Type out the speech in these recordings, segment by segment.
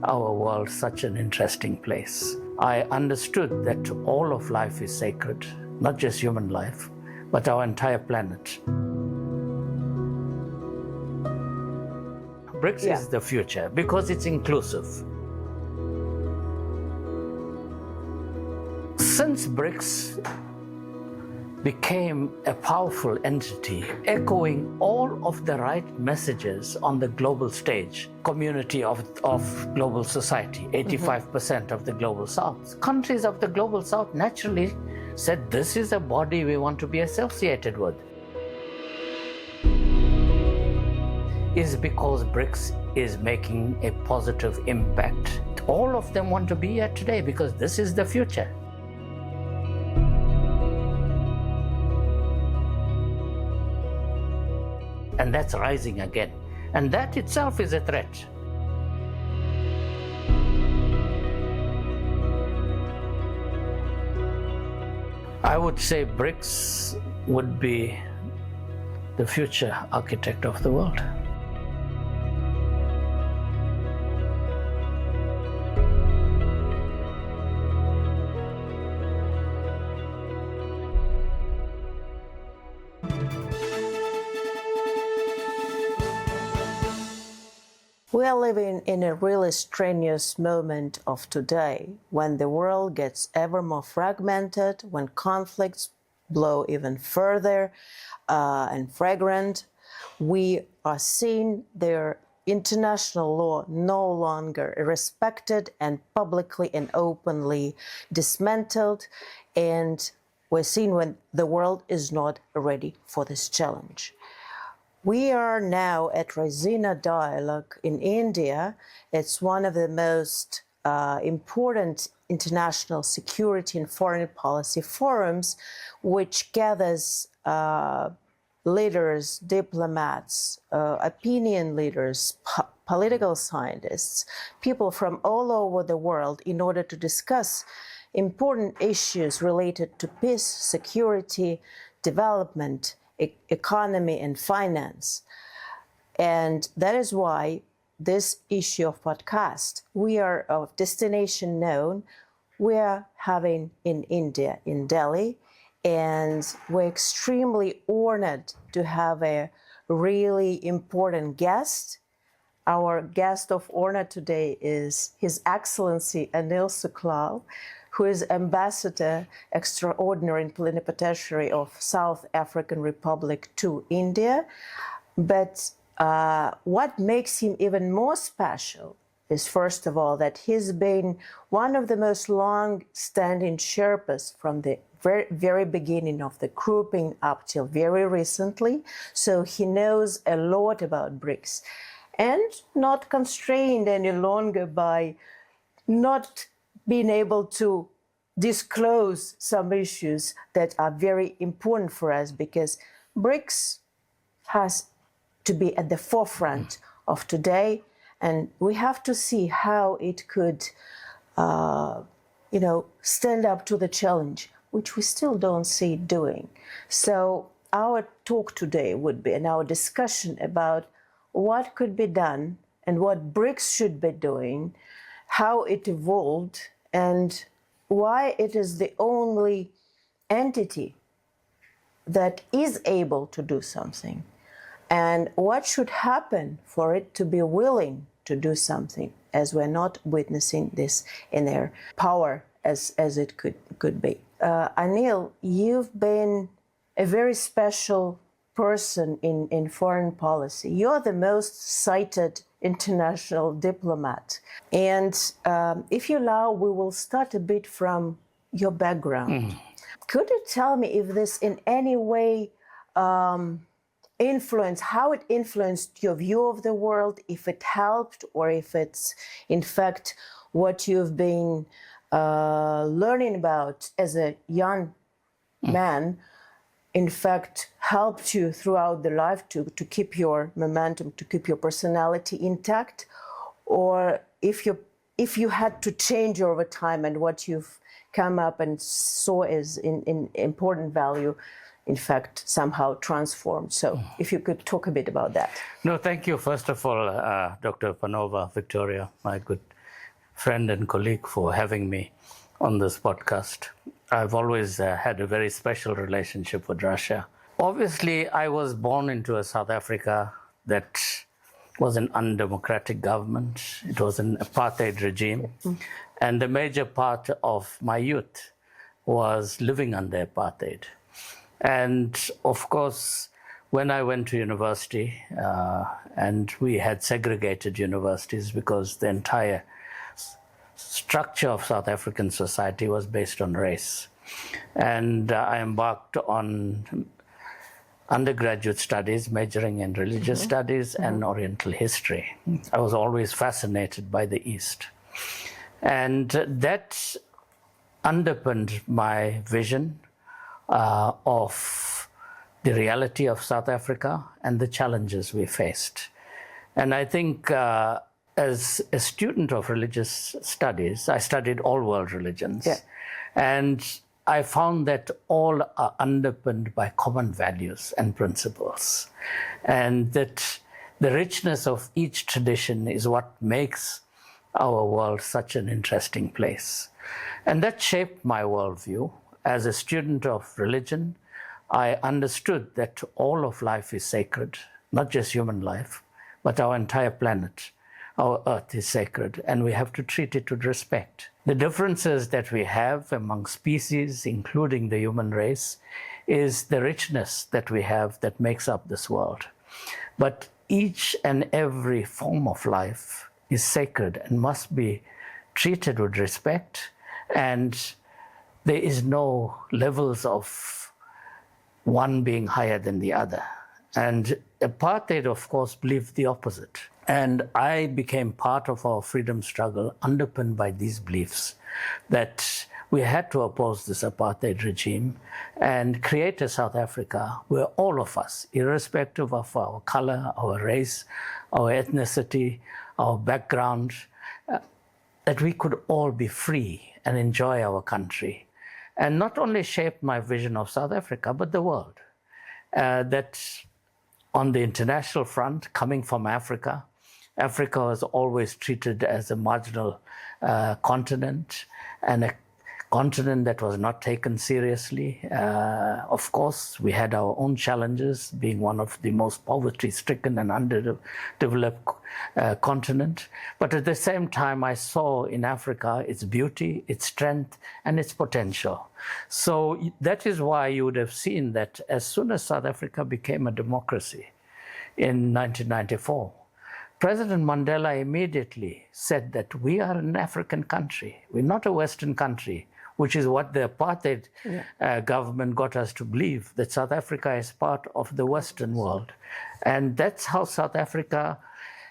our world such an interesting place. I understood that all of life is sacred, not just human life, but our entire planet. BRICS is the future because it's inclusive. Since BRICS became a powerful entity, echoing all of the right messages on the global stage, community of global society, 85% of the global south. Countries of the global south naturally said, this is a body we want to be associated with. Is because BRICS is making a positive impact. All of them want to be here today because this is the future. And that's rising again. And that itself is a threat. I would say BRICS would be the future architect of the world. We are living in a really strenuous moment of today, when the world gets ever more fragmented, when conflicts blow even further and fragrant. We are seeing their international law no longer respected and publicly and openly dismantled, and we're seeing when the world is not ready for this challenge. We are now at Raisina Dialogue in India. It's one of the most important international security and foreign policy forums, which gathers leaders, diplomats, opinion leaders, political scientists, people from all over the world in order to discuss important issues related to peace, security, development, economy and finance. And that is why this issue of podcast, we are of destination known, we are having in India, in Delhi, and we're extremely honored to have a really important guest. Our guest of honor today is His Excellency Anil Sooklal, who is Ambassador Extraordinary and Plenipotentiary of South African Republic to India. But what makes him even more special is, first of all, that he's been one of the most long-standing Sherpas from the very beginning of the grouping up till very recently. So he knows a lot about BRICS and not constrained any longer by not being able to disclose some issues that are very important for us, because BRICS has to be at the forefront of today, and we have to see how it could, stand up to the challenge, which we still don't see it doing. So our talk today would be, and our discussion about what could be done and what BRICS should be doing, how it evolved, and why it is the only entity that is able to do something, and what should happen for it to be willing to do something, as we're not witnessing this in their power as it could be. Anil, you've been a very special person in foreign policy. You're the most cited international diplomat. And if you allow, we will start a bit from your background. Could you tell me if this in any way how it influenced your view of the world, if it helped, or if it's in fact what you've been learning about as a young man, in fact, helped you throughout the life to keep your momentum, to keep your personality intact, or if you had to change over time and what you've come up and saw as in important value, in fact, somehow transformed. So if you could talk a bit about that. No, thank you. First of all, Dr. Panova, Victoria, my good friend and colleague, for having me on this podcast. I've always had a very special relationship with Russia. Obviously, I was born into a South Africa that was an undemocratic government. It was an apartheid regime. And a major part of my youth was living under apartheid. And of course, when I went to university, and we had segregated universities because the entire structure of South African society was based on race. And I embarked on undergraduate studies, majoring in religious studies and Oriental history. I was always fascinated by the East. And that underpinned my vision of the reality of South Africa and the challenges we faced. And I think as a student of religious studies, I studied all world religions. Yeah. And I found that all are underpinned by common values and principles. And that the richness of each tradition is what makes our world such an interesting place. And that shaped my worldview. As a student of religion, I understood that all of life is sacred, not just human life, but our entire planet. Our earth is sacred, and we have to treat it with respect. The differences that we have among species, including the human race, is the richness that we have that makes up this world. But each and every form of life is sacred and must be treated with respect, and there is no levels of one being higher than the other. And apartheid, of course, believed the opposite. And I became part of our freedom struggle underpinned by these beliefs that we had to oppose this apartheid regime and create a South Africa where all of us, irrespective of our color, our race, our ethnicity, our background, that we could all be free and enjoy our country. And not only shaped my vision of South Africa, but the world. That on the international front, coming from Africa, Africa was always treated as a marginal continent and a continent that was not taken seriously. Of course, we had our own challenges, being one of the most poverty-stricken and underdeveloped continent. But at the same time, I saw in Africa its beauty, its strength, and its potential. So that is why you would have seen that as soon as South Africa became a democracy in 1994, President Mandela immediately said that we are an African country. We're not a Western country, which is what the apartheid government got us to believe, that South Africa is part of the Western world. And that's how South Africa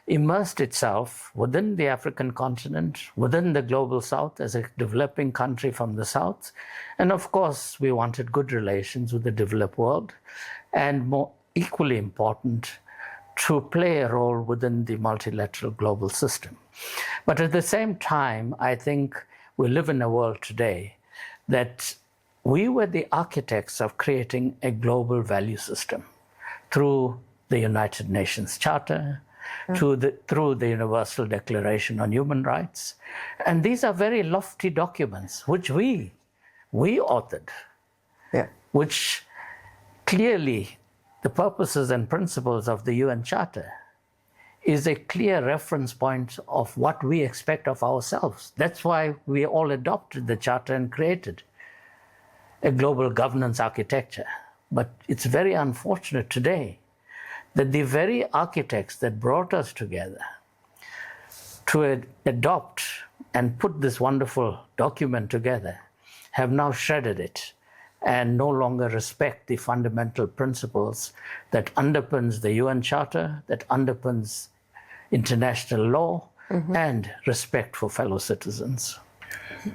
immersed itself within the African continent, within the global South as a developing country from the South. And of course, we wanted good relations with the developed world, and more equally important, to play a role within the multilateral global system. But at the same time, I think we live in a world today that we were the architects of creating a global value system through the United Nations Charter, through the Universal Declaration on Human Rights. And these are very lofty documents, which we authored, which clearly the purposes and principles of the UN Charter is a clear reference point of what we expect of ourselves. That's why we all adopted the Charter and created a global governance architecture. But it's very unfortunate today that the very architects that brought us together to adopt and put this wonderful document together have now shredded it and no longer respect the fundamental principles that underpins the UN Charter, that underpins international law, and respect for fellow citizens.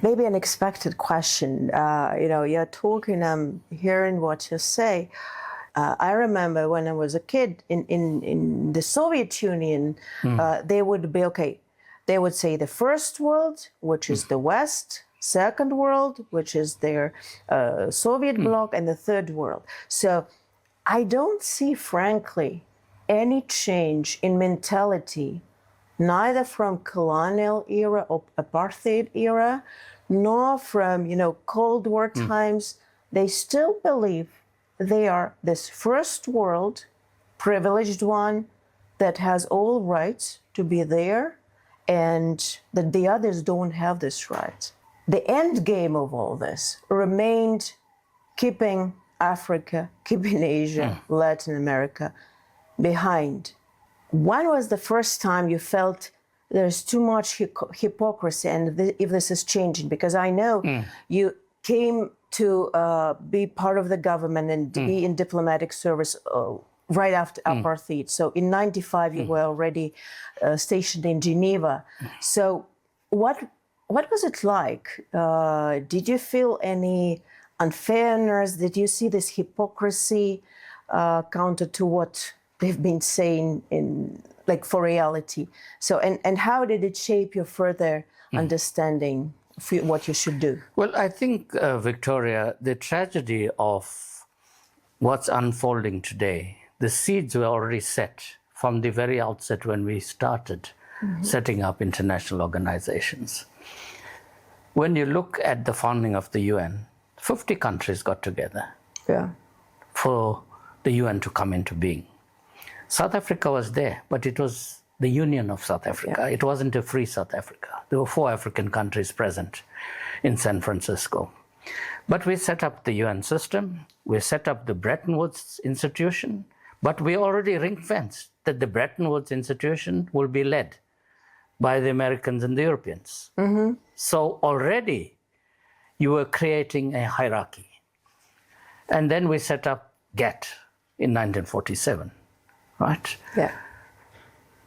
Maybe an expected question. You're talking, I'm hearing what you say. I remember when I was a kid in the Soviet Union, they would be, they would say the first world, which is the West, second world, which is their Soviet bloc, and the third world. So I don't see, frankly, any change in mentality neither from colonial era or apartheid era, nor from, Cold War times. They still believe they are this first world, privileged one that has all rights to be there, and that the others don't have this right. The end game of all this remained keeping Africa, keeping Asia, Latin America behind. When was the first time you felt there's too much hypocrisy and if this is changing? Because I know you came to be part of the government and be in diplomatic service right after apartheid. So in 95, you were already stationed in Geneva. So what was it like? Did you feel any unfairness? Did you see this hypocrisy counter to what they've been saying for reality? So, and how did it shape your further understanding of what you should do? Well, I think, Victoria, the tragedy of what's unfolding today, the seeds were already set from the very outset when we started setting up international organizations. When you look at the founding of the UN, 50 countries got together for the UN to come into being. South Africa was there, but it was the Union of South Africa. It wasn't a free South Africa. There were 4 African countries present in San Francisco. But we set up the UN system, we set up the Bretton Woods institution, but we already ring-fenced that the Bretton Woods institution will be led by the Americans and the Europeans. So already you were creating a hierarchy. And then we set up GATT in 1947, right? Yeah.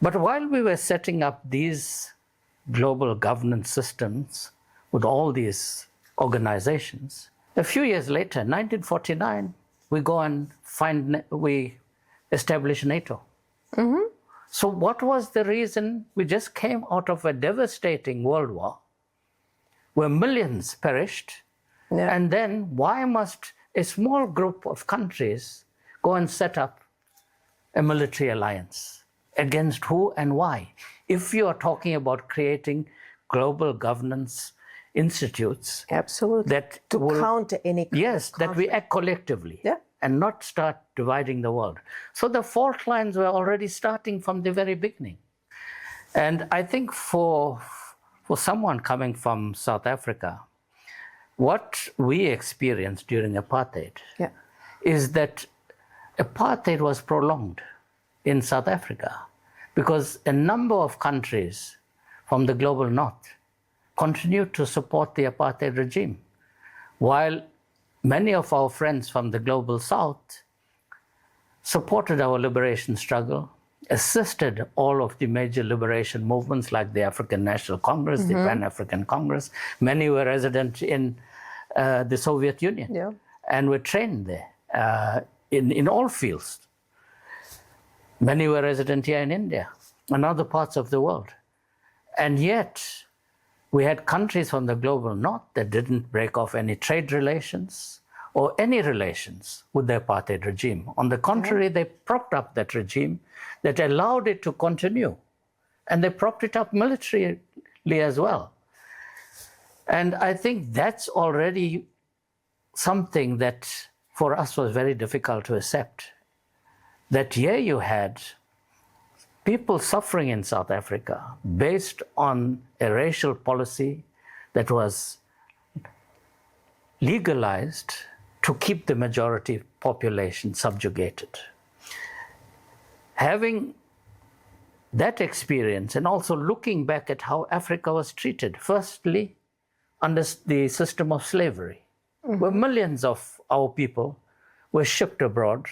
But while we were setting up these global governance systems with all these organizations, a few years later, 1949, we go and we establish NATO. So what was the reason? We just came out of a devastating world war where millions perished. And then why must a small group of countries go and set up a military alliance? Against who and why? If you are talking about creating global governance institutes. Absolutely. That to will, counter any yes, that we act collectively and not start dividing the world. So the fault lines were already starting from the very beginning. And I think for someone coming from South Africa, what we experienced during apartheid is that apartheid was prolonged in South Africa because a number of countries from the global north continued to support the apartheid regime, while many of our friends from the global south supported our liberation struggle, assisted all of the major liberation movements like the African National Congress, the Pan-African Congress. Many were resident in the Soviet Union and were trained there in all fields. Many were resident here in India and other parts of the world. And yet, we had countries from the global north that didn't break off any trade relations or any relations with the apartheid regime. On the contrary, they propped up that regime that allowed it to continue. And they propped it up militarily as well. And I think that's already something that for us was very difficult to accept. That here you had people suffering in South Africa based on a racial policy that was legalized to keep the majority population subjugated. Having that experience and also looking back at how Africa was treated, firstly under the system of slavery, where millions of our people were shipped abroad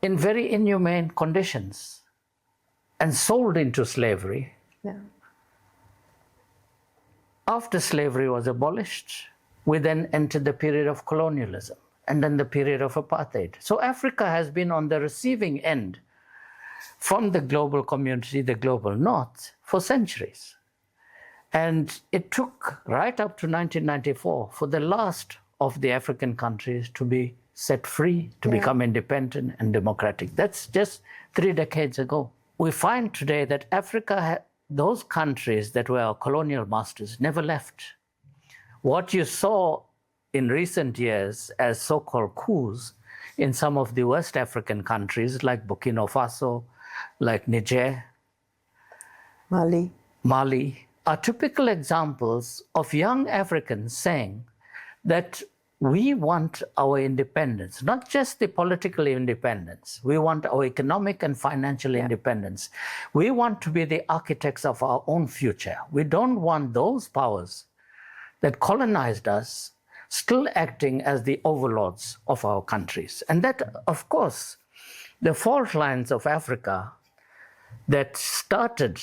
in very inhumane conditions and sold into slavery. After slavery was abolished, we then entered the period of colonialism and then the period of apartheid. So Africa has been on the receiving end from the global community, the global north, for centuries. And it took right up to 1994 for the last of the African countries to be set free, to become independent and democratic. That's just 3 decades ago. we find today that Africa, those countries that were our colonial masters, never left. What you saw in recent years as so-called coups in some of the West African countries like Burkina Faso, like Niger, Mali, are typical examples of young Africans saying that we want our independence, not just the political independence. We want our economic and financial independence. We want to be the architects of our own future. We don't want those powers that colonized us still acting as the overlords of our countries. And that, of course, the fault lines of Africa that started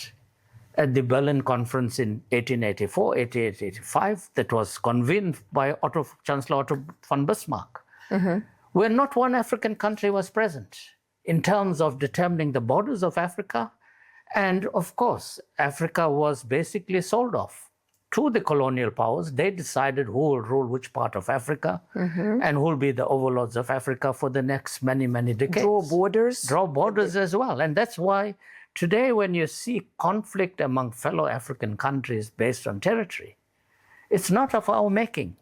at the Berlin Conference in 1884, 1885, that was convened by Chancellor Otto von Bismarck, where not one African country was present in terms of determining the borders of Africa. And of course, Africa was basically sold off to the colonial powers. They decided who will rule which part of Africa and who will be the overlords of Africa for the next many, many decades. Draw borders as well. And that's why today, when you see conflict among fellow African countries based on territory, it's not of our making,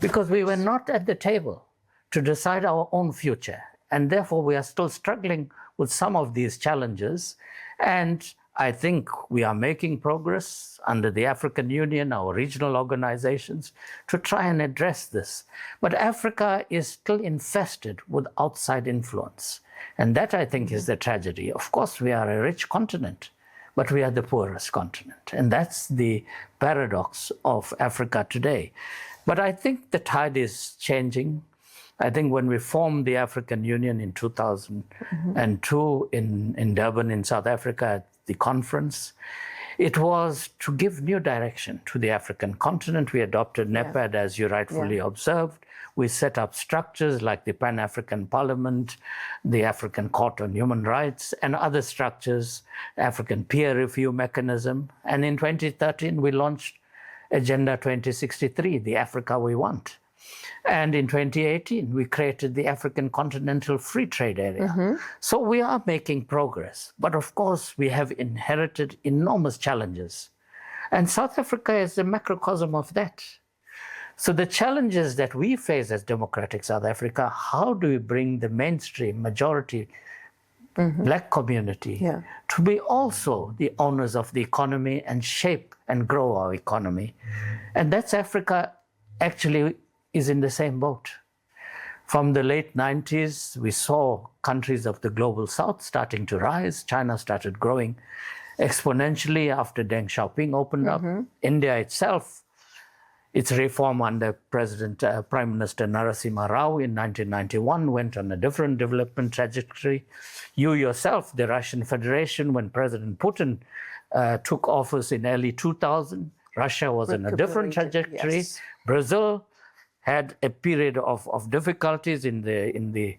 because we were not at the table to decide our own future. And therefore, we are still struggling with some of these challenges. And I think we are making progress under the African Union, our regional organizations, to try and address this. But Africa is still infested with outside influence. And that, I think, is the tragedy. Of course, we are a rich continent, but we are the poorest continent. And that's the paradox of Africa today. But I think the tide is changing. I think when we formed the African Union in 2002 in Durban, in South Africa, at the conference, it was to give new direction to the African continent. We adopted NEPAD, as you rightfully observed. We set up structures like the Pan-African Parliament, the African Court on Human Rights, and other structures, African Peer Review Mechanism. And in 2013, we launched Agenda 2063, the Africa we want. And in 2018, we created the African Continental Free Trade Area. So we are making progress. But of course, we have inherited enormous challenges. And South Africa is a macrocosm of that. So the challenges that we face as democratic South Africa, how do we bring the mainstream majority Black community to be also the owners of the economy and shape and grow our economy? And that's Africa actually is in the same boat. From the late 90s, we saw countries of the global south starting to rise. China started growing exponentially after Deng Xiaoping opened up. India itself, its reform under Prime Minister Narasimha Rao in 1991 went on a different development trajectory. You yourself, the Russian Federation, when President Putin took office in early 2000, Russia was on a different trajectory. Brazil had a period of difficulties in the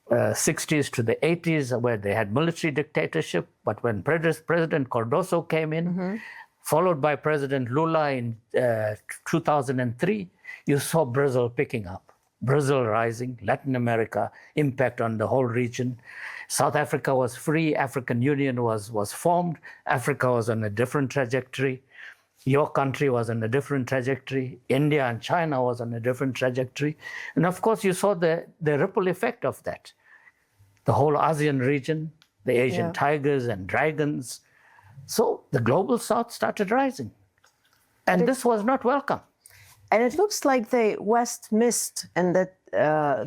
60s to the 80s where they had military dictatorship. But when President Cardoso came in, followed by President Lula in 2003, you saw Brazil picking up, Brazil rising, Latin America, impact on the whole region. South Africa was free, African Union was formed, Africa was on a different trajectory. Your country was on a different trajectory. India and China was on a different trajectory. And of course, you saw the ripple effect of that. The whole ASEAN region, the Asian tigers and dragons. So the global south started rising. And this was not welcome. And it looks like the West missed and that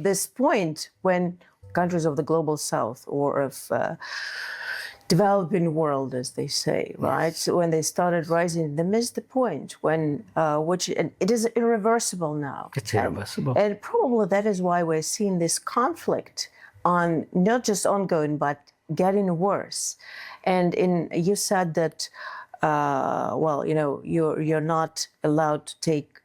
this point when countries of the global south or of developing world, as they say, right? So when they started rising, they missed the point when, and it is irreversible now. It's irreversible. And probably that is why we're seeing this conflict on not just ongoing, but getting worse. And you said that, you're not allowed to take.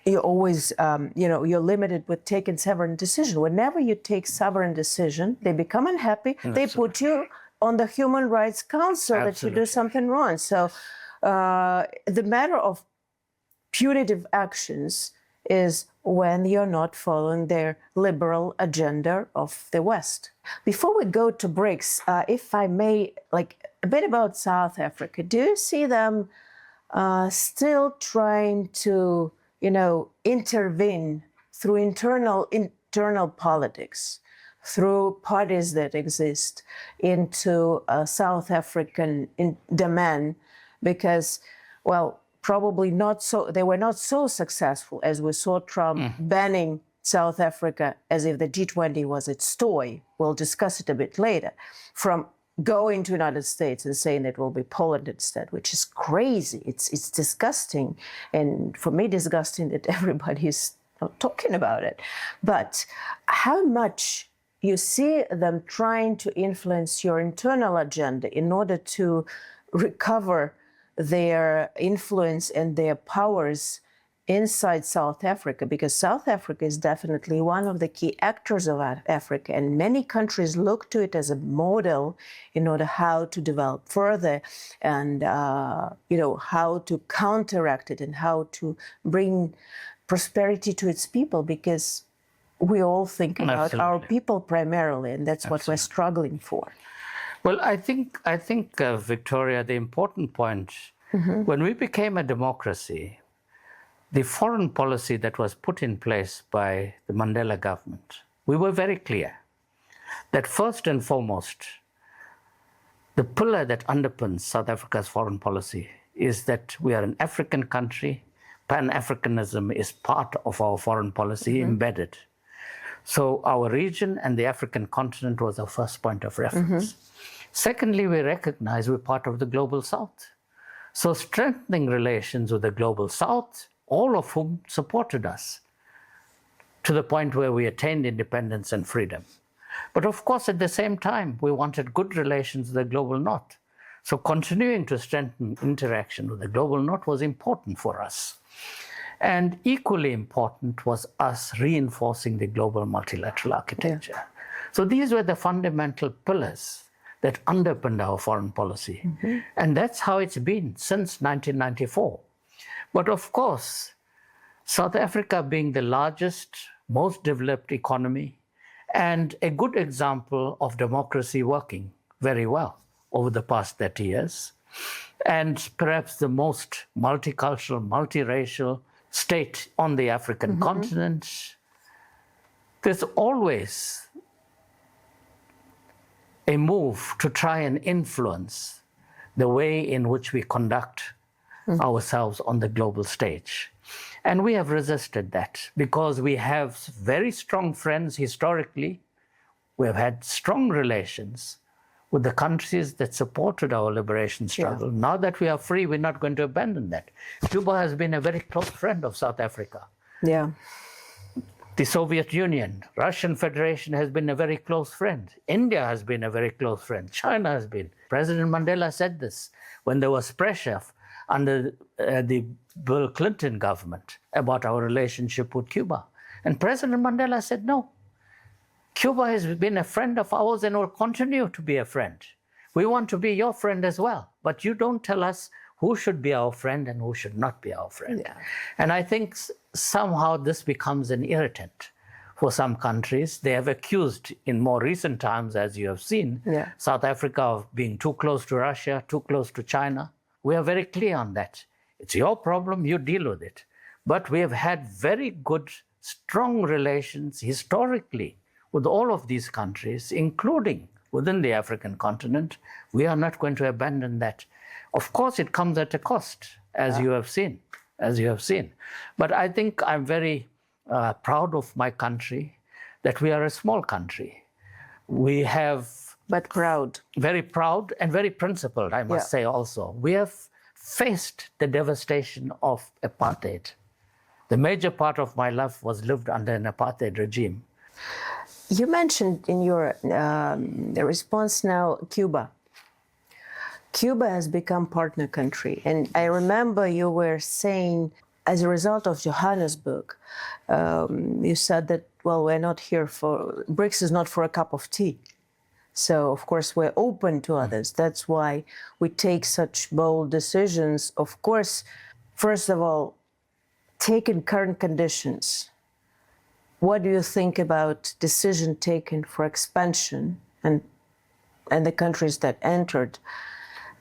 You're always, you're limited with taking sovereign decision. Whenever you take sovereign decision, they become unhappy. They put you on the Human Rights Council that you do something wrong. So the matter of punitive actions is when you're not following their liberal agenda of the West. Before we go to BRICS, if I may, like a bit about South Africa, do you see them still trying to, intervene through internal politics, through parties that exist into South African demand? Because, well, probably not so, they were not so successful as we saw Trump banning South Africa as if the G20 was its toy. We'll discuss it a bit later. From going to the United States and saying it will be Poland instead, which is crazy. It's disgusting. And for me, disgusting that everybody's not talking about it. But how much you see them trying to influence your internal agenda in order to recover their influence and their powers inside South Africa, because South Africa is definitely one of the key actors of Africa, and many countries look to it as a model in order how to develop further and how to counteract it and how to bring prosperity to its people, because we all think about our people primarily, and that's what we're struggling for. Well, I think, Victoria, the important point, when we became a democracy, the foreign policy that was put in place by the Mandela government, we were very clear that first and foremost, the pillar that underpins South Africa's foreign policy is that we are an African country. Pan-Africanism is part of our foreign policy, embedded. So our region and the African continent was our first point of reference. Secondly, we recognize we're part of the Global South. So strengthening relations with the Global South, all of whom supported us to the point where we attained independence and freedom. But of course, at the same time, we wanted good relations with the Global North. So continuing to strengthen interaction with the Global North was important for us. And equally important was us reinforcing the global multilateral architecture. So these were the fundamental pillars that underpinned our foreign policy. And that's how it's been since 1994. But of course, South Africa being the largest, most developed economy, and a good example of democracy working very well over the past 30 years, and perhaps the most multicultural, multiracial state on the African continent, there's always a move to try and influence the way in which we conduct ourselves on the global stage. And we have resisted that because we have very strong friends historically. We have had strong relations with the countries that supported our liberation struggle. Now that we are free, we're not going to abandon that. Cuba has been a very close friend of South Africa. The Soviet Union, Russian Federation has been a very close friend. India has been a very close friend. China has been. President Mandela said this when there was pressure under the Bill Clinton government about our relationship with Cuba. And President Mandela said, no, Cuba has been a friend of ours and will continue to be a friend. We want to be your friend as well, but you don't tell us who should be our friend and who should not be our friend. And I think somehow this becomes an irritant for some countries. They have accused in more recent times, as you have seen, South Africa of being too close to Russia, too close to China. We are very clear on that. It's your problem, you deal with it. But we have had very good, strong relations historically with all of these countries, including within the African continent. We are not going to abandon that. Of course, it comes at a cost, as you have seen, But I think I'm very proud of my country, that we are a small country. We have... But proud. Very proud and very principled, I must say also. We have faced the devastation of apartheid. The major part of my life was lived under an apartheid regime. You mentioned in your response now Cuba. Cuba has become partner country. And I remember you were saying, as a result of Johannesburg, you said that, well, we're not here for, BRICS is not for a cup of tea. So, of course, we're open to others. That's why we take such bold decisions. Of course, first of all, taken current conditions, what do you think about decision taken for expansion and the countries that entered?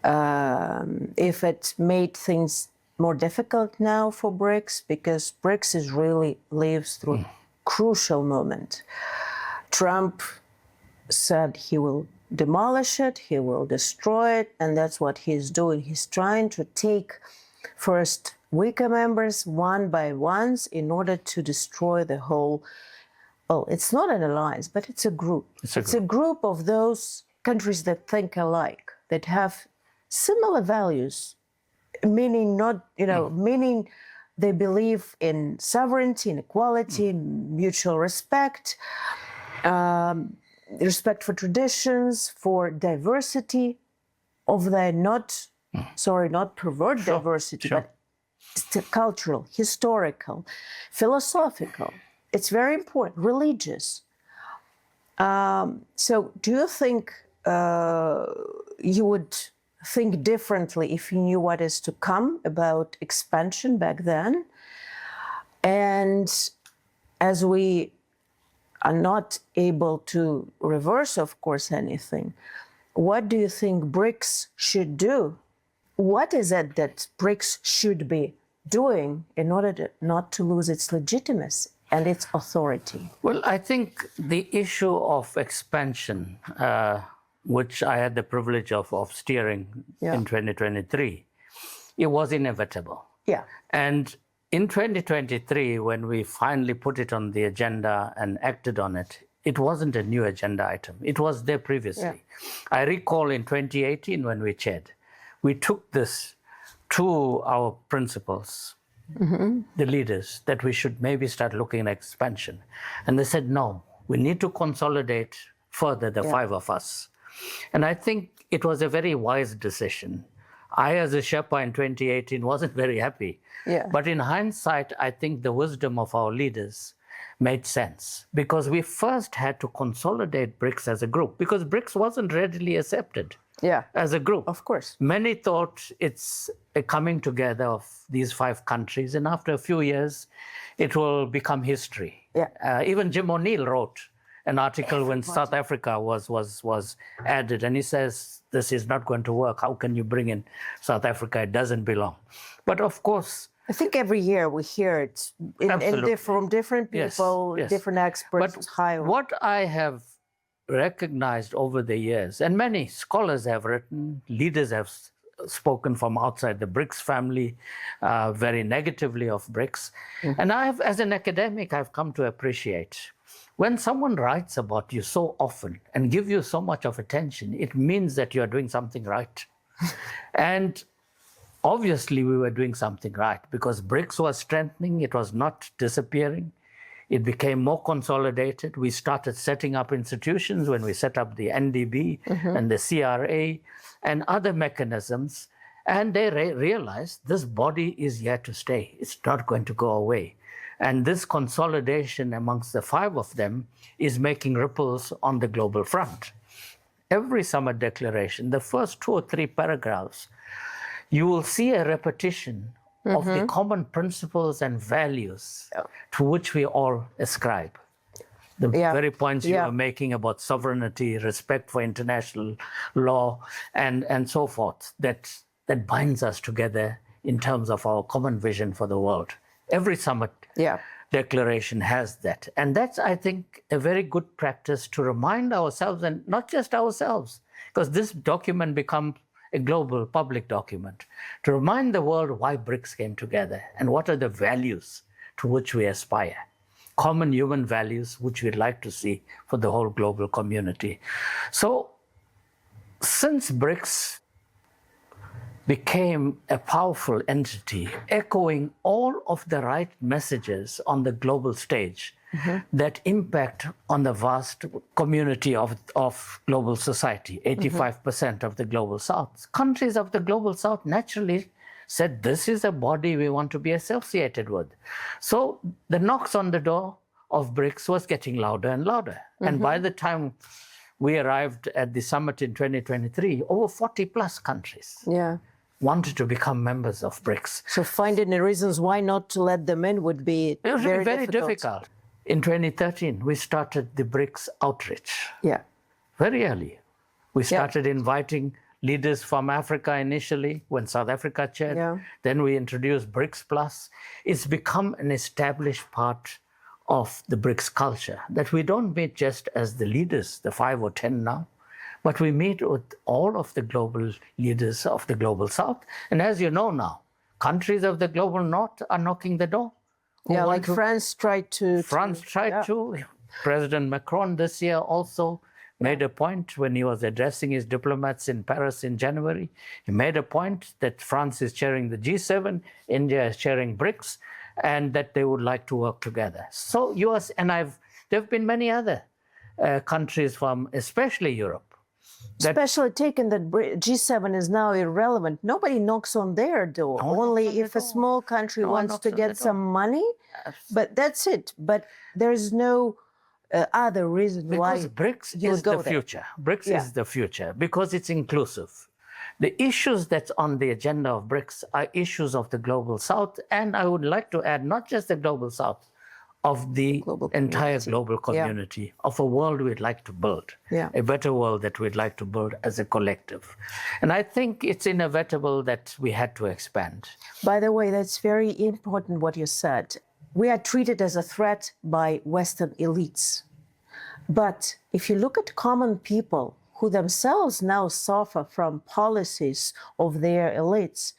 If it made things more difficult now for BRICS, because BRICS is really lives through a crucial moment. Trump said he will demolish it, he will destroy it, and that's what he's doing. He's trying to take first weaker members one by ones in order to destroy the whole. Oh, it's not an alliance, but it's a group. It's a group of those countries that think alike, that have similar values, meaning not, meaning they believe in sovereignty, in equality, mutual respect, respect for traditions, for diversity of their not pervert diversity, but cultural, historical, philosophical. It's very important, religious. So do you think you would think differently if you knew what is to come about expansion back then? And as we are not able to reverse, of course, anything, what do you think BRICS should do? What is it that BRICS should be doing in order not to lose its legitimacy and its authority? Well, I think the issue of expansion, which I had the privilege of steering in 2023, it was inevitable. Yeah. And in 2023, when we finally put it on the agenda and acted on it, it wasn't a new agenda item. It was there previously. Yeah. I recall in 2018 when we chaired, we took this to our principals, the leaders, that we should maybe start looking at expansion. And they said, no, we need to consolidate further the five of us. And I think it was a very wise decision. I, as a Sherpa in 2018, wasn't very happy. Yeah. But in hindsight, I think the wisdom of our leaders made sense, because we first had to consolidate BRICS as a group, because BRICS wasn't readily accepted as a group. Of course. Many thought it's a coming together of these five countries, and after a few years, it will become history. Yeah. Even Jim O'Neill wrote an article when South Africa was added, and he says, this is not going to work. How can you bring in South Africa? It doesn't belong. But of course, I think every year we hear it from different people, different experts. But what I have recognized over the years, and many scholars have written, leaders have spoken from outside the BRICS family very negatively of BRICS. And I have, as an academic, I've come to appreciate when someone writes about you so often and give you so much of attention, it means that you are doing something right. And obviously, we were doing something right, because BRICS was strengthening. It was not disappearing. It became more consolidated. We started setting up institutions when we set up the NDB and the CRA and other mechanisms. And they realized this body is here to stay. It's not going to go away. And this consolidation amongst the five of them is making ripples on the global front. Every summit declaration, the first 2 or 3 paragraphs, you will see a repetition of the common principles and values to which we all ascribe. The very points you are making about sovereignty, respect for international law, and so forth, that binds us together in terms of our common vision for the world. Every summit declaration has that. And that's, I think, a very good practice to remind ourselves, and not just ourselves, because this document becomes a global public document, to remind the world why BRICS came together and what are the values to which we aspire. Common human values which we'd like to see for the whole global community. So since BRICS became a powerful entity, echoing all of the right messages on the global stage that impact on the vast community of global society, 85% of the global South. Countries of the global South naturally said, this is a body we want to be associated with. So the knocks on the door of BRICS was getting louder and louder. And by the time we arrived at the summit in 2023, over 40 plus countries wanted to become members of BRICS. So finding the reasons why not to let them in would be It was very difficult. In 2013, we started the BRICS outreach. Yeah. Very early. We started inviting leaders from Africa initially when South Africa chaired. Yeah. Then we introduced BRICS Plus. It's become an established part of the BRICS culture that we don't meet just as the leaders, the 5 or 10 now, but we meet with all of the global leaders of the global south. And as you know now, countries of the global north are knocking the door. Yeah, like France tried to. President Macron this year also made a point when he was addressing his diplomats in Paris in January. He made a point that France is chairing the G7, India is chairing BRICS, and that they would like to work together. So US and there have been many other countries from especially Europe. Especially taken that G7 is now irrelevant. Nobody knocks on their door. Only if a small country wants to get some money. But that's it. But there's no other reason why. Because BRICS is the future. BRICS is the future because it's inclusive. The issues that's on the agenda of BRICS are issues of the global south. And I would like to add, not just the global south, of the entire global community, of a world we'd like to build, a better world that we'd like to build as a collective. And I think it's inevitable that we had to expand. By the way, that's very important what you said. We are treated as a threat by Western elites. But if you look at common people who themselves now suffer from policies of their elites,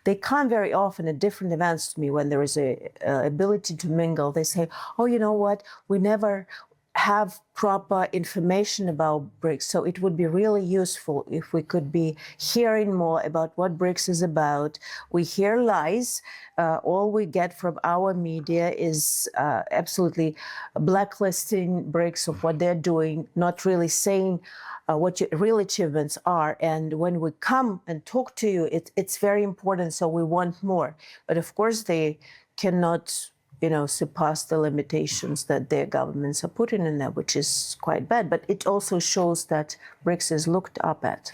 they come very often at different events to me when there is a ability to mingle. They say, oh, you know what, we never have proper information about BRICS. So it would be really useful if we could be hearing more about what BRICS is about. We hear lies. All we get from our media is absolutely blacklisting BRICS of what they're doing, not really saying what your real achievements are. And when we come and talk to you, it's very important, so we want more. But of course, they cannot, surpass the limitations that their governments are putting in there, which is quite bad. But it also shows that BRICS is looked up at.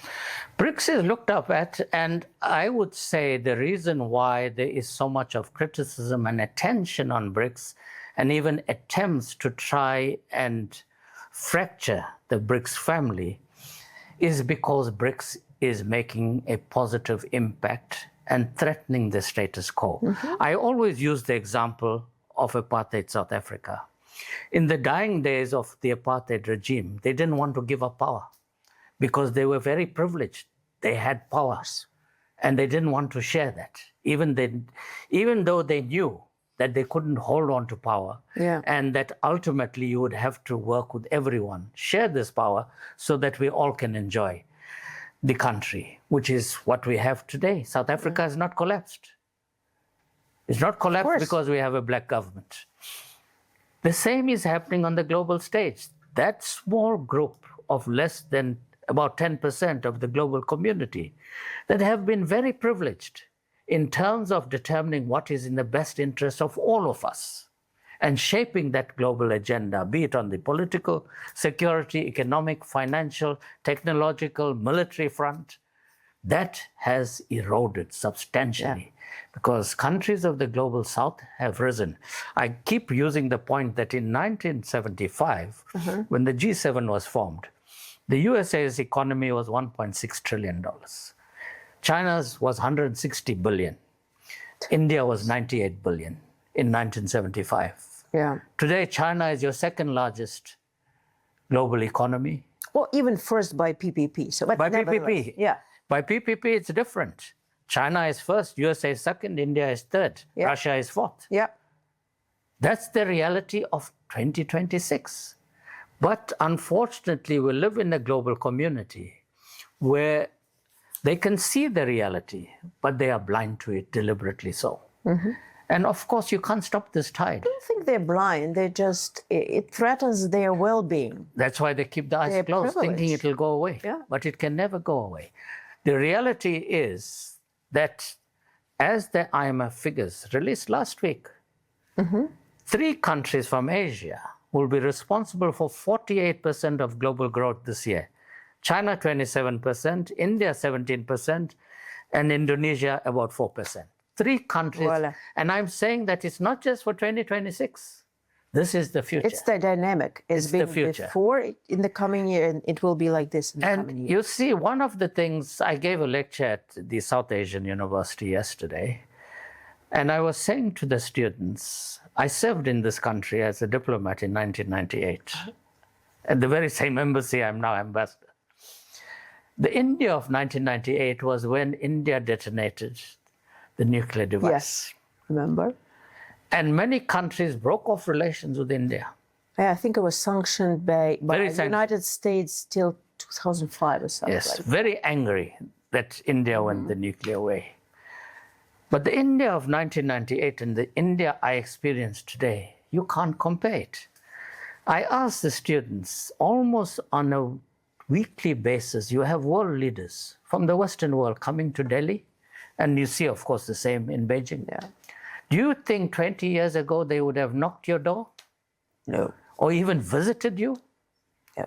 BRICS is looked up at, and I would say the reason why there is so much of criticism and attention on BRICS, and even attempts to try and fracture the BRICS family, is because BRICS is making a positive impact and threatening the status quo. I always use the example of apartheid South Africa. In the dying days of the apartheid regime, they didn't want to give up power because they were very privileged. They had powers and they didn't want to share that, even though they knew that they couldn't hold on to power, and that ultimately you would have to work with everyone, share this power so that we all can enjoy the country, which is what we have today. South Africa has not collapsed. It's not collapsed because we have a black government. The same is happening on the global stage. That small group of less than about 10% of the global community that have been very privileged in terms of determining what is in the best interest of all of us and shaping that global agenda, be it on the political, security, economic, financial, technological, military front, that has eroded substantially because countries of the global south have risen. I keep using the point that in 1975, when the G7 was formed, the USA's economy was $1.6 trillion. China's was 160 billion. India was 98 billion in 1975. Today, China is your second largest global economy. Well, even first by PPP. So, but by PPP. By PPP, it's different. China is first, USA is second, India is third, Russia is fourth. That's the reality of 2026. But unfortunately, we live in a global community where they can see the reality, but they are blind to it, deliberately so. And of course, you can't stop this tide. I don't think they're blind. They just, it threatens their well-being. That's why they keep the eyes closed, thinking it will go away. But it can never go away. The reality is that as the IMF figures released last week, 3 countries from Asia will be responsible for 48% of global growth this year. China 27%, India 17%, and Indonesia about 4%. 3 countries. Voila. And I'm saying that it's not just for 2026. This is the future. It's the dynamic. It's been the future. before in the coming year, and it will be like this in the coming And year. you see, one of the things, I gave a lecture at the South Asian University yesterday, and I was saying to the students, I served in this country as a diplomat in 1998. At the very same embassy I'm now ambassador. The India of 1998 was when India detonated the nuclear device. Yes, remember? And many countries broke off relations with India. Yeah, I think it was sanctioned by the sanctioned. United States till 2005 or something. Yes, like that. very angry that India went the nuclear way. But the India of 1998 and the India I experience today, you can't compare it. I ask the students, almost on a weekly basis, you have world leaders from the Western world coming to Delhi, and you see, of course, the same in Beijing. Yeah. Do you think 20 years ago they would have knocked your door? No. Or even visited you? Yeah.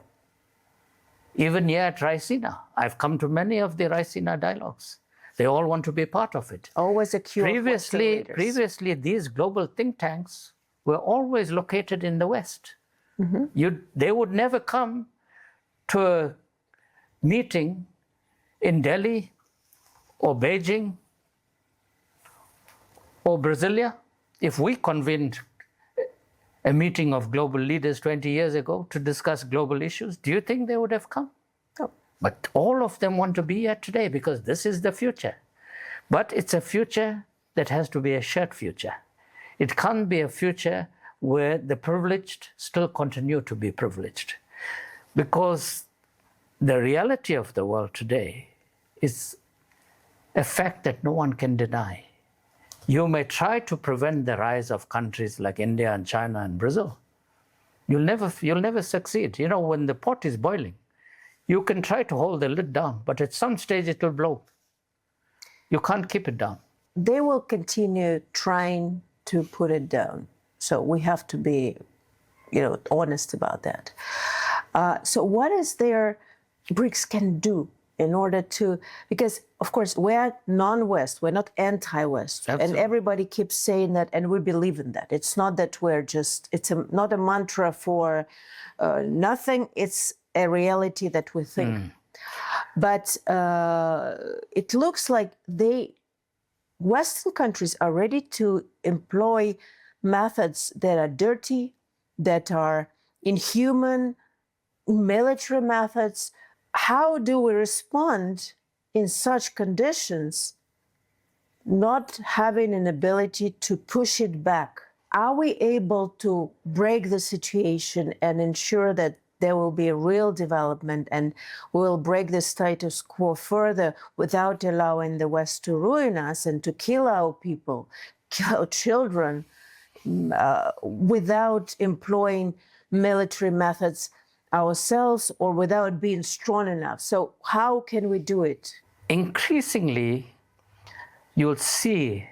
Even here at Raisina, I've come to many of the Raisina dialogues. They all want to be part of it. Always a queue of Western leaders. Previously, these global think tanks were always located in the West. They would never come to a meeting in Delhi or Beijing or Brasilia. If we convened a meeting of global leaders 20 years ago to discuss global issues, do you think they would have come? No. But all of them want to be here today because this is the future. But it's a future that has to be a shared future. It can't be a future where the privileged still continue to be privileged. Because the reality of the world today is a fact that no one can deny. You may try to prevent the rise of countries like India and China and Brazil. You'll never succeed. You know, when the pot is boiling, you can try to hold the lid down, but at some stage it will blow. You can't keep it down. They will continue trying to put it down. So we have to be, honest about that. So what is there BRICS can do in order to, because of course we're non-West, we're not anti-West, and everybody keeps saying that, and we believe in that. It's not that we're just, not a mantra for nothing, it's a reality that we think. But it looks like Western countries are ready to employ methods that are dirty, that are inhuman, military methods. How do we respond in such conditions, not having an ability to push it back? Are we able to break the situation and ensure that there will be a real development and we'll break the status quo further without allowing the West to ruin us and to kill our people, kill our children, without employing military methods ourselves or without being strong enough? So how can we do it? Increasingly, you'll see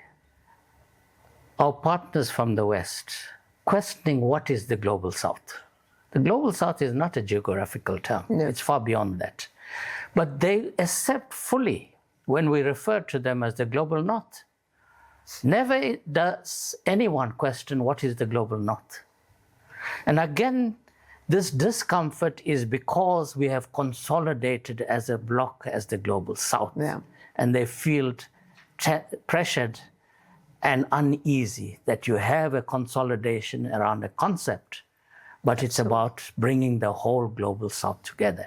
our partners from the West questioning what is the Global South. The Global South is not a geographical term. No. It's far beyond that. But they accept fully when we refer to them as the Global North. Never does anyone question what is the Global North. And again, this discomfort is because we have consolidated as a bloc as the Global South. Yeah. And they feel pressured and uneasy that you have a consolidation around a concept, but it's about bringing the whole Global South together.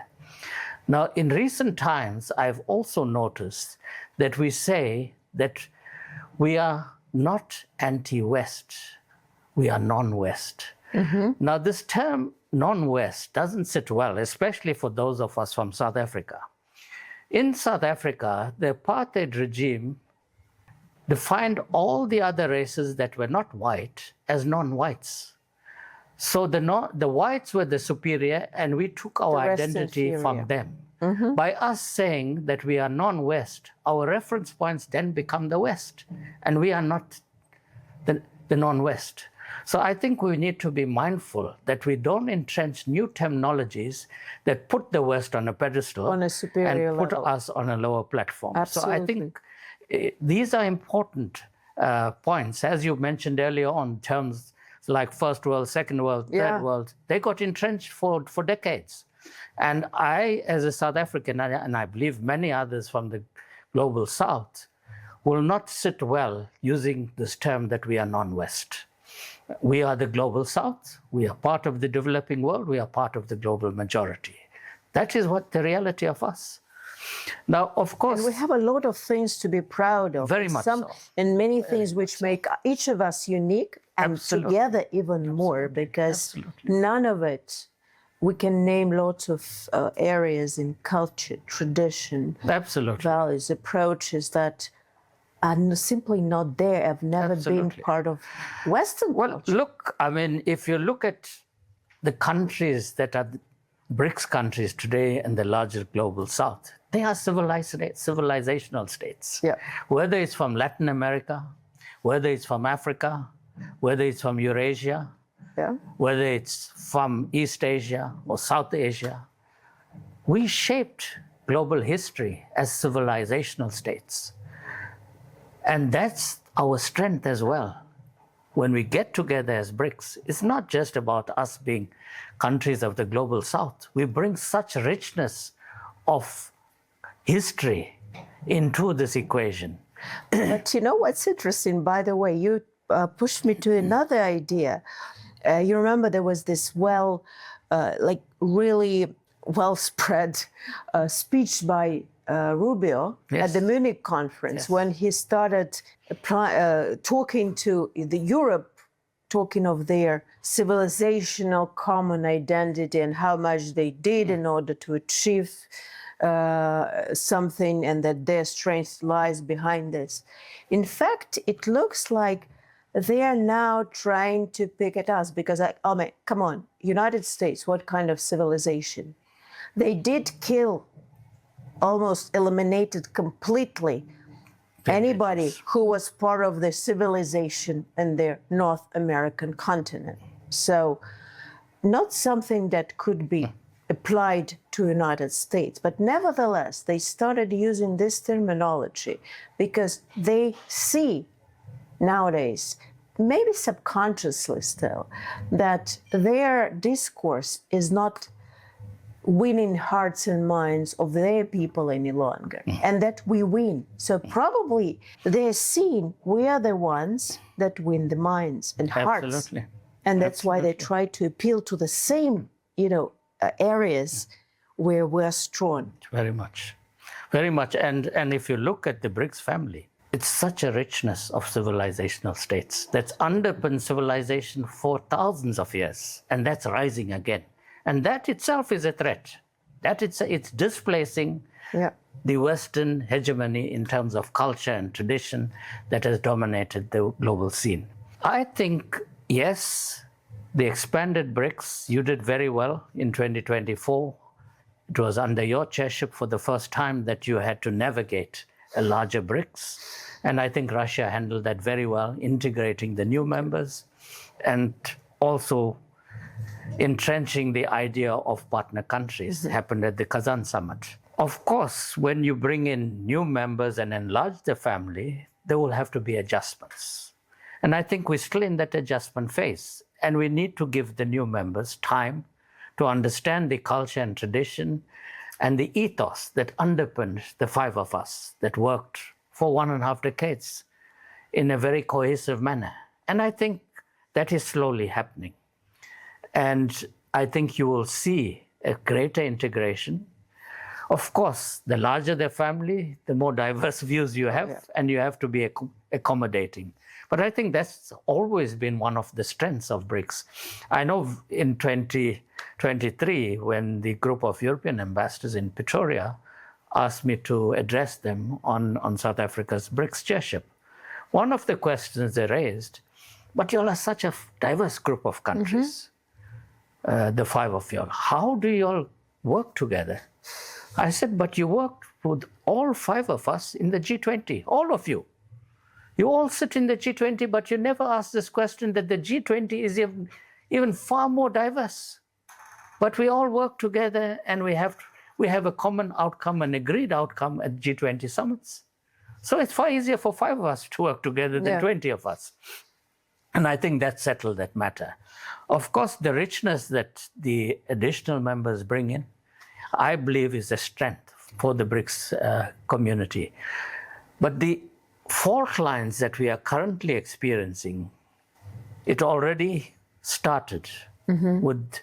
Now, in recent times, I've also noticed that we say that we are not anti-West, we are non-West. Now, this term non-West doesn't sit well, especially for those of us from South Africa. In South Africa, the apartheid regime defined all the other races that were not white as non-whites. So the whites were the superior, and we took our identity from them. By us saying that we are non-West, our reference points then become the West, and we are not the non-West. So I think we need to be mindful that we don't entrench new terminologies that put the West on a pedestal on a superior and put level. us on a lower platform. Absolutely. So I think these are important points. As you mentioned earlier on, terms like first world, second world, third world, they got entrenched for decades. And I, as a South African, and I believe many others from the global South, will not sit well using this term that we are non-West. We are the global South. We are part of the developing world. We are part of the global majority. That is what the reality of us. Now, of course, and we have a lot of things to be proud of. Very much so. And many things which make each of us unique, and Absolutely. together even more, because none of it, we can name lots of areas in culture, tradition, values, approaches that are simply not there, have never been part of Western culture. Look, I mean, if you look at the countries that are BRICS countries today in the larger global South, they are civilizational states. Yeah. Whether it's from Latin America, whether it's from Africa, whether it's from Eurasia, whether it's from East Asia or South Asia, we shaped global history as civilizational states. And that's our strength as well. When we get together as BRICS, it's not just about us being countries of the global South. We bring such richness of history into this equation. But you know what's interesting, by the way, you pushed me to another idea. You remember there was this really well-spread speech by Rubio at the Munich conference when he started talking to the Europe, talking of their civilizational common identity and how much they did in order to achieve something, and that their strength lies behind this. In fact, it looks like they are now trying to pick at us because, I mean, come on, United States, what kind of civilization? They did kill, almost eliminated completely anybody who was part of the civilization in their North American continent. So not something that could be applied to the United States, but nevertheless, they started using this terminology because they see nowadays, maybe subconsciously still, that their discourse is not winning hearts and minds of their people any longer, and that we win. So probably they're seeing we are the ones that win the minds and hearts. Absolutely. And that's why they try to appeal to the same, areas where we're strong. Very much. Very much. And if you look at the BRICS family, it's such a richness of civilizational states that's underpinned civilization for thousands of years, and that's rising again. And that itself is a threat. It's displacing the Western hegemony in terms of culture and tradition that has dominated the global scene. I think, yes, the expanded BRICS, you did very well in 2024. It was under your chairship for the first time that you had to navigate a larger BRICS. And I think Russia handled that very well, integrating the new members and also entrenching the idea of partner countries. Happened at the Kazan summit. Of course, when you bring in new members and enlarge the family, there will have to be adjustments. And I think we're still in that adjustment phase. And we need to give the new members time to understand the culture and tradition and the ethos that underpinned the five of us that worked for 1.5 decades in a very cohesive manner. And I think that is slowly happening. And I think you will see a greater integration. Of course, the larger the family, the more diverse views you have, and you have to be accommodating. But I think that's always been one of the strengths of BRICS. I know in 2023, when the group of European ambassadors in Pretoria asked me to address them on South Africa's BRICS chairship, one of the questions they raised, but you all are such a diverse group of countries, the five of you all. How do you all work together? I said, but you work with all five of us in the G20, all of you. You all sit in the G20, but you never ask this question that the G20 is even far more diverse. But we all work together and we have a common outcome, an agreed outcome at G20 summits. So it's far easier for 5 of us to work together than 20 of us. And I think that settled that matter. Of course, the richness that the additional members bring in, I believe, is a strength for the BRICS community. But the fault lines that we are currently experiencing, it already started with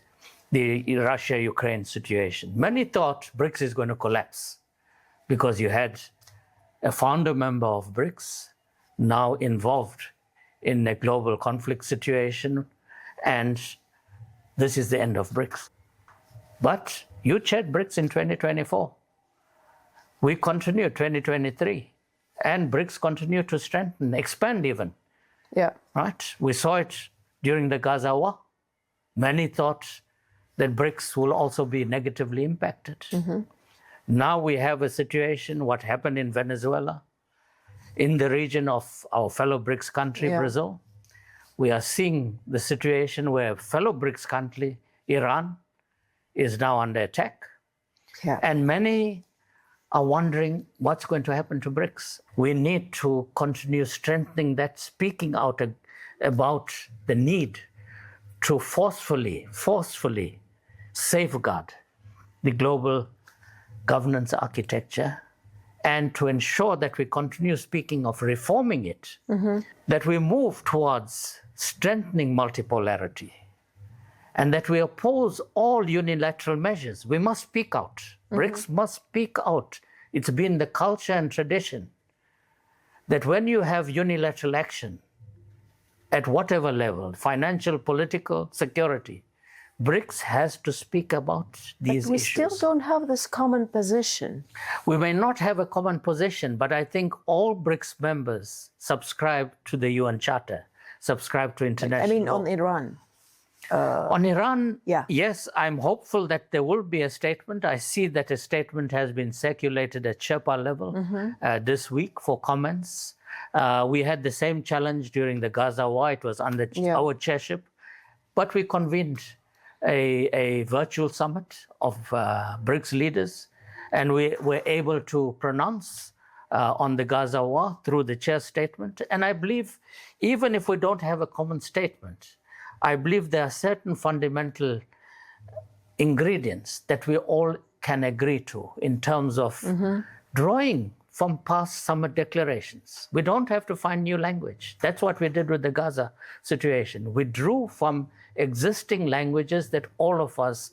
the Russia-Ukraine situation. Many thought BRICS is going to collapse because you had a founder member of BRICS now involved in a global conflict situation, and this is the end of BRICS. But you chaired BRICS in 2024. We continue 2023, and BRICS continue to strengthen, expand even. Yeah. Right? We saw it during the Gaza war. Many thought that BRICS will also be negatively impacted. Now we have a situation, what happened in Venezuela, in the region of our fellow BRICS country, Brazil. We are seeing the situation where fellow BRICS country, Iran, is now under attack. Yeah. And many are wondering what's going to happen to BRICS. We need to continue strengthening that, speaking out about the need to forcefully safeguard the global governance architecture, and to ensure that we continue speaking of reforming it, that we move towards strengthening multipolarity, and that we oppose all unilateral measures. We must speak out. BRICS must speak out. It's been the culture and tradition that when you have unilateral action at whatever level, financial, political, security, BRICS has to speak about these issues. But we still don't have this common position. We may not have a common position, but I think all BRICS members subscribe to the UN Charter, subscribe to international law. On Iran. On Iran, Yeah. yes, I'm hopeful that there will be a statement. I see that a statement has been circulated at Sherpa level this week for comments. We had the same challenge during the Gaza war. It was under our chairship. But we convened a virtual summit of BRICS leaders, and we were able to pronounce on the Gaza war through the chair statement. And I believe even if we don't have a common statement, I believe there are certain fundamental ingredients that we all can agree to in terms of drawing from past summit declarations. We don't have to find new language. That's what we did with the Gaza situation. We drew from existing languages that all of us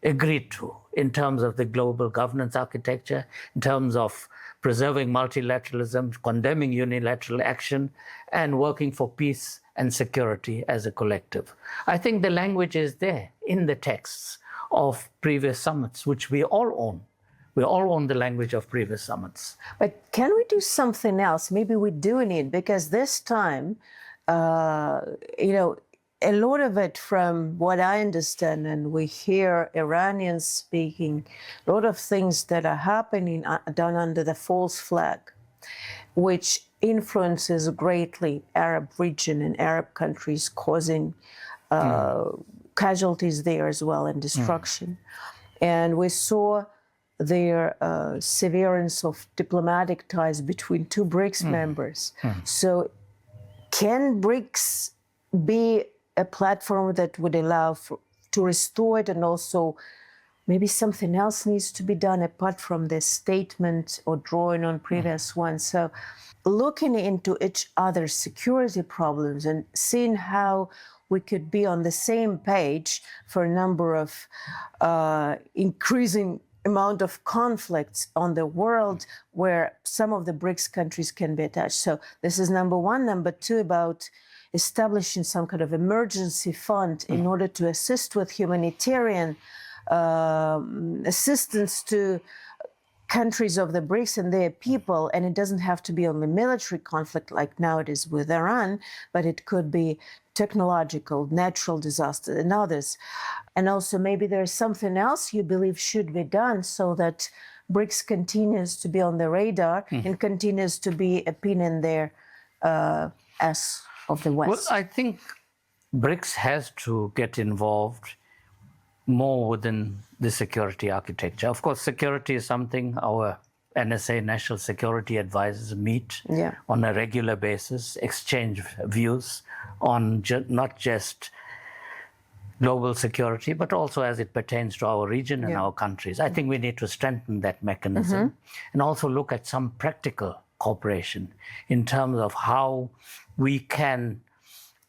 agreed to in terms of the global governance architecture, in terms of preserving multilateralism, condemning unilateral action, and working for peace and security as a collective. I think the language is there in the texts of previous summits, which we all own. We all own the language of previous summits. But can we do something else? Maybe we're doing it because this time, a lot of it, from what I understand, and we hear Iranians speaking, a lot of things that are happening done under the false flag, which influences greatly Arab region and Arab countries, causing casualties there as well and destruction. And we saw their severance of diplomatic ties between two BRICS members. So can BRICS be a platform that would allow to restore it, and also maybe something else needs to be done apart from this statement or drawing on previous ones? So looking into each other's security problems and seeing how we could be on the same page for a number of increasing amount of conflicts on the world where some of the BRICS countries can be attached. So this is number one. Number two, about establishing some kind of emergency fund in order to assist with humanitarian assistance to countries of the BRICS and their people. And it doesn't have to be only military conflict like now it is with Iran, but it could be technological, natural disaster, and others. And also maybe there's something else you believe should be done so that BRICS continues to be on the radar and continues to be a pin in there as of the West. Well, I think BRICS has to get involved more within the security architecture. Of course, security is something our NSA, National Security Advisors, meet on a regular basis, exchange views on not just global security, but also as it pertains to our region and our countries. I think we need to strengthen that mechanism and also look at some practical cooperation in terms of how we can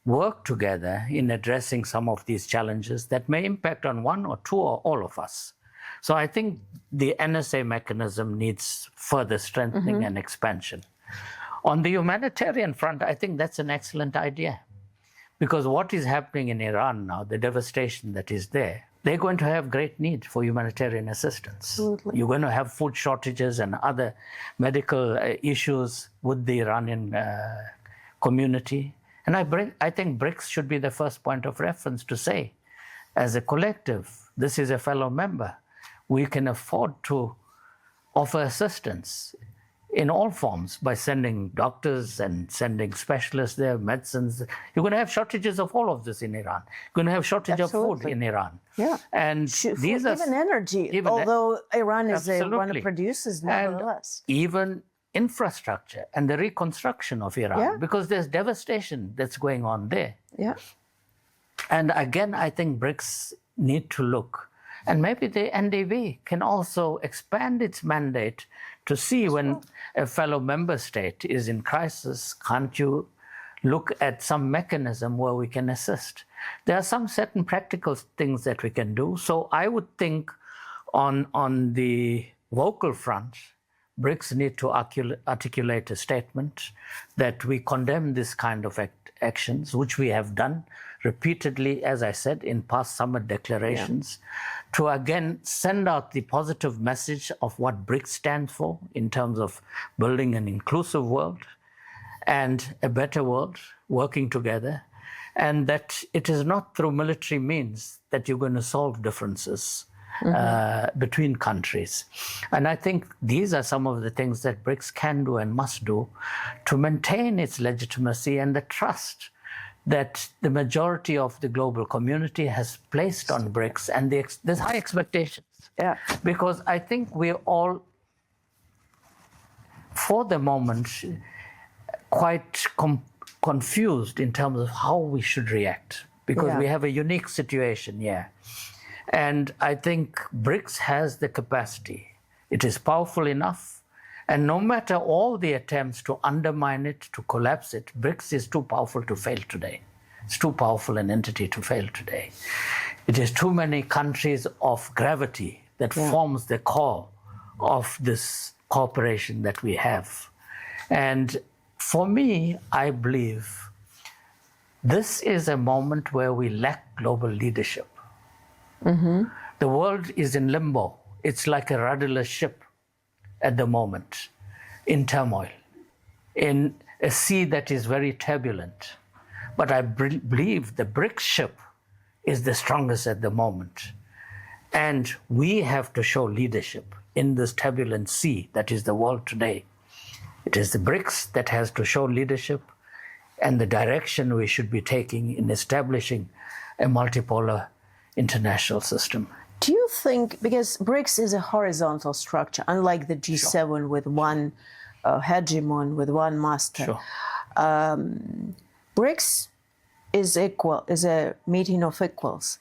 work together in addressing some of these challenges that may impact on one or two or all of us. So I think the NSA mechanism needs further strengthening and expansion. On the humanitarian front, I think that's an excellent idea. Because what is happening in Iran now, the devastation that is there, they're going to have great need for humanitarian assistance. Absolutely. You're going to have food shortages and other medical issues with the Iranian community. And I think BRICS should be the first point of reference to say, as a collective, this is a fellow member. We can afford to offer assistance in all forms by sending doctors and sending specialists there, medicines. You're going to have shortages of all of this in Iran. You're going to have shortage of food in Iran. Yeah. And these are even energy, although Iran is one of producers nevertheless. And even infrastructure and the reconstruction of Iran, because there's devastation that's going on there. Yeah. And again, I think BRICS need to look. And maybe the NDB can also expand its mandate to see when a fellow member state is in crisis, can't you look at some mechanism where we can assist? There are some certain practical things that we can do. So I would think on the vocal front, BRICS need to articulate a statement that we condemn this kind of actions, which we have done repeatedly, as I said, in past summit declarations, to again send out the positive message of what BRICS stands for in terms of building an inclusive world and a better world, working together, and that it is not through military means that you're going to solve differences between countries. And I think these are some of the things that BRICS can do and must do to maintain its legitimacy and the trust that the majority of the global community has placed on BRICS, and there's high expectations. Yeah. Because I think we're all, for the moment, quite confused in terms of how we should react, because we have a unique situation here. And I think BRICS has the capacity. It is powerful enough. And no matter all the attempts to undermine it, to collapse it, BRICS is too powerful to fail today. It's too powerful an entity to fail today. It is too many countries of gravity that forms the core of this cooperation that we have. And for me, I believe this is a moment where we lack global leadership. The world is in limbo. It's like a rudderless ship at the moment, in turmoil, in a sea that is very turbulent. But I believe the BRICS ship is the strongest at the moment. And we have to show leadership in this turbulent sea that is the world today. It is the BRICS that has to show leadership and the direction we should be taking in establishing a multipolar international system. Do you think, because BRICS is a horizontal structure, unlike the G7 with one hegemon, with one master, BRICS is a meeting of equals.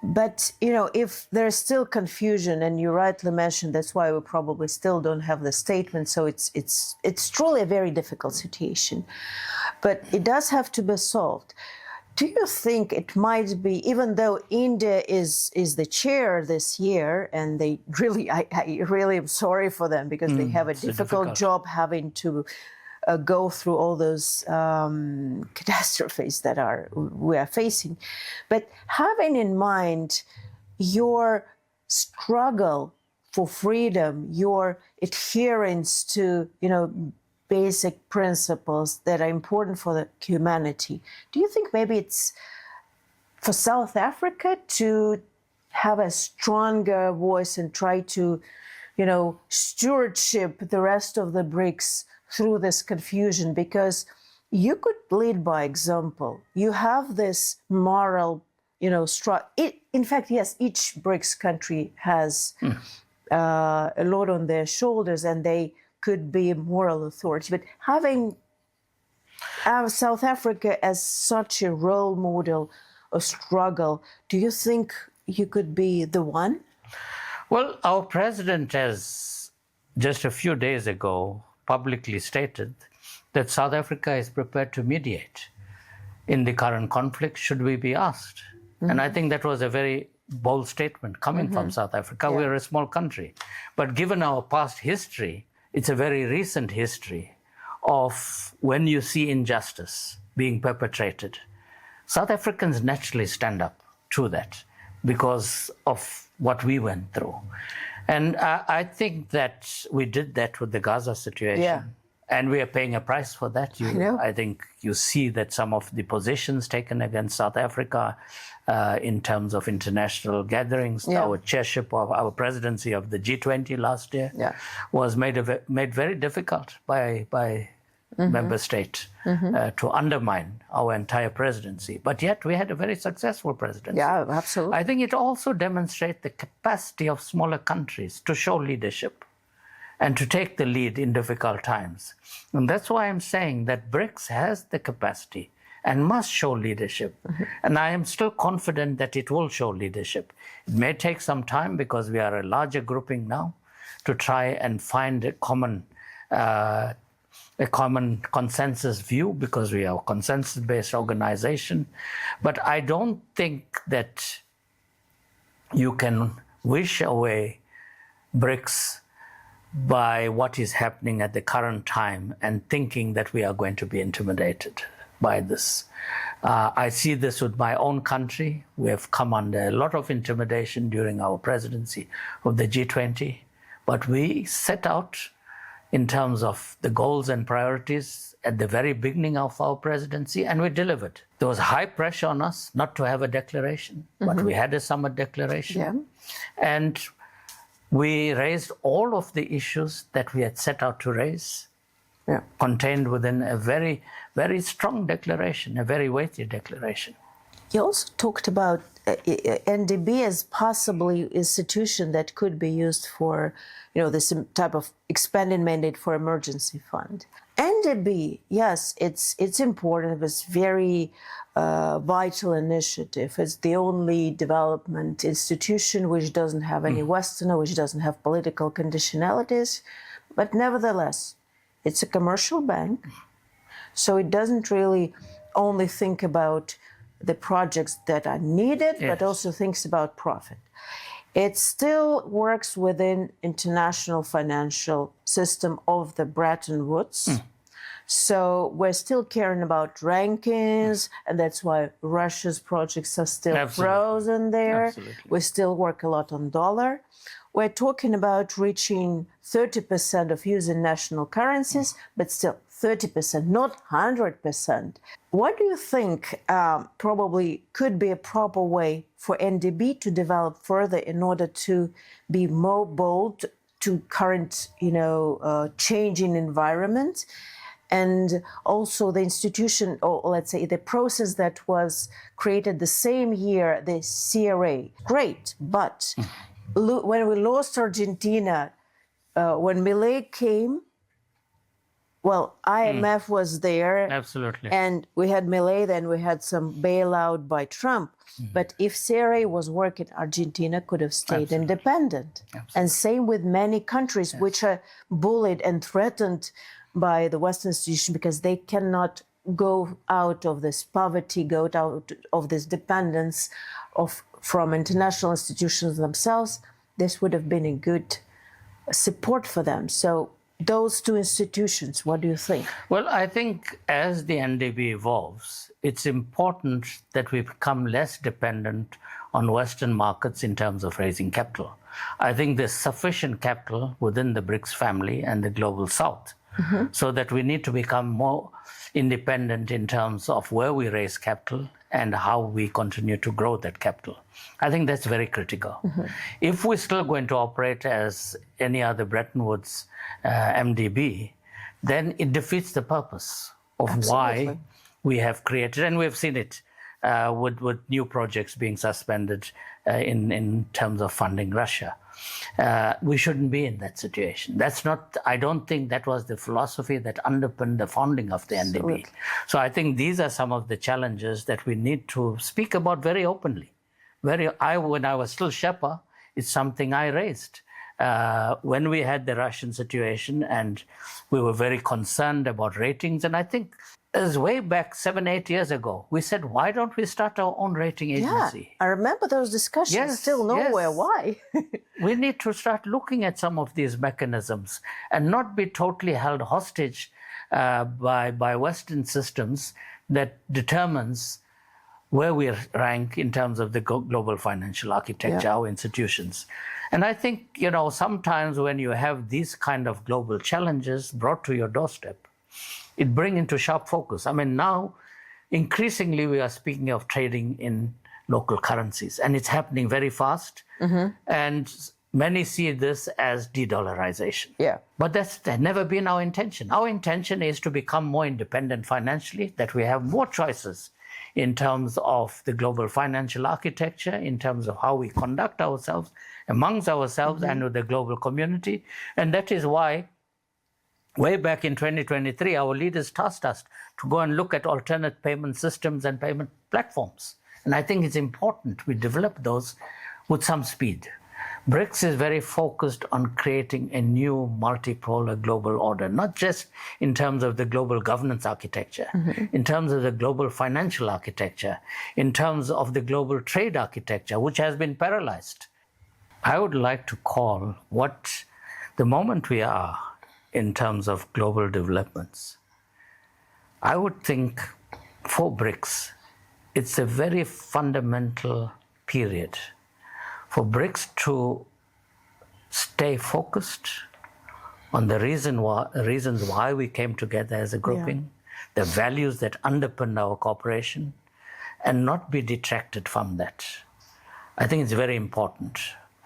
But, you know, if there's still confusion, and you rightly mentioned, that's why we probably still don't have the statement, so it's truly a very difficult situation. But it does have to be solved. Do you think it might be, even though India is the chair this year, and they really, I really am sorry for them, because they have a difficult job having to go through all those catastrophes that we are facing. But having in mind your struggle for freedom, your adherence to, you know, basic principles that are important for the humanity, do you think maybe it's for South Africa to have a stronger voice and try to, you know, stewardship the rest of the BRICS through this confusion? Because you could lead by example. You have this moral, you know, in fact, yes, each BRICS country has a lot on their shoulders and they could be a moral authority. But having South Africa as such a role model of struggle, do you think you could be the one? Well, our president has just a few days ago publicly stated that South Africa is prepared to mediate in the current conflict should we be asked. And I think that was a very bold statement coming from South Africa. We're a small country. But given our past history, it's a very recent history of when you see injustice being perpetrated, South Africans naturally stand up to that because of what we went through. And I think that we did that with the Gaza situation. Yeah. And we are paying a price for that. I think you see that some of the positions taken against South Africa in terms of international gatherings, our chairship of our presidency of the G20 last year was made very difficult by member state to undermine our entire presidency. But yet we had a very successful presidency. Yeah, absolutely. I think it also demonstrates the capacity of smaller countries to show leadership and to take the lead in difficult times. And that's why I'm saying that BRICS has the capacity and must show leadership. And I am still confident that it will show leadership. It may take some time because we are a larger grouping now to try and find a common consensus view because we are a consensus-based organization. But I don't think that you can wish away BRICS by what is happening at the current time and thinking that we are going to be intimidated by this. I see this with my own country. We have come under a lot of intimidation during our presidency of the G20, but we set out in terms of the goals and priorities at the very beginning of our presidency, and we delivered. There was high pressure on us not to have a declaration, but we had a summit declaration. And we raised all of the issues that we had set out to raise, contained within a very, very strong declaration, a very weighty declaration. You also talked about NDB as possibly an institution that could be used for, this type of expanded mandate for emergency fund. NDB, yes, it's important. It was very vital initiative. It's the only development institution which doesn't have any Westerner, which doesn't have political conditionalities. But nevertheless, it's a commercial bank. So it doesn't really only think about the projects that are needed, but also thinks about profit. It still works within international financial system of the Bretton Woods. So we're still caring about rankings, and that's why Russia's projects are still frozen there. We still work a lot on dollar. We're talking about reaching 30% of using national currencies, but still 30%, not 100%. What do you think probably could be a proper way for NDB to develop further in order to be more bold to current, changing environment? And also the institution, or let's say the process that was created the same year, the CRA, great, but when we lost Argentina, when Milei came, well, IMF was there. Absolutely. And we had Milei, then we had some bailout by Trump. But if CRA was working, Argentina could have stayed independent. And same with many countries which are bullied and threatened by the Western institution because they cannot go out of this poverty, go out of this dependence from international institutions themselves. This would have been a good support for them. So those two institutions, what do you think? Well, I think as the NDB evolves, it's important that we become less dependent on Western markets in terms of raising capital. I think there's sufficient capital within the BRICS family and the Global South, so that we need to become more independent in terms of where we raise capital and how we continue to grow that capital. I think that's very critical. If we're still going to operate as any other Bretton Woods MDB, then it defeats the purpose of why we have created, and we've seen it with new projects being suspended in terms of funding Russia. We shouldn't be in that situation. I don't think that was the philosophy that underpinned the founding of the NDB. Absolutely. So I think these are some of the challenges that we need to speak about very openly. When I was still Sherpa, it's something I raised. When we had the Russian situation and we were very concerned about ratings, and I think it was way back 7-8 years ago, we said, why don't we start our own rating agency? I remember those discussions. Yes, Still nowhere. yes. Why? We need to start looking at some of these mechanisms and not be totally held hostage by Western systems that determines where we rank in terms of the global financial architecture, our institutions. And I think, sometimes when you have these kind of global challenges brought to your doorstep, it brings into sharp focus. I mean, now, increasingly, we are speaking of trading in local currencies, and it's happening very fast. And many see this as de-dollarization. Yeah. But that's never been our intention. Our intention is to become more independent financially, that we have more choices in terms of the global financial architecture, in terms of how we conduct ourselves amongst ourselves and with the global community. And that is why, way back in 2023, our leaders tasked us to go and look at alternate payment systems and payment platforms. And I think it's important we develop those with some speed. BRICS is very focused on creating a new multipolar global order, not just in terms of the global governance architecture, in terms of the global financial architecture, in terms of the global trade architecture, which has been paralyzed. I would like to call what the moment we are in terms of global developments. I would think for BRICS, it's a very fundamental period for BRICS to stay focused on the reasons why we came together as a grouping, the values that underpin our cooperation, and not be detracted from that. I think it's very important.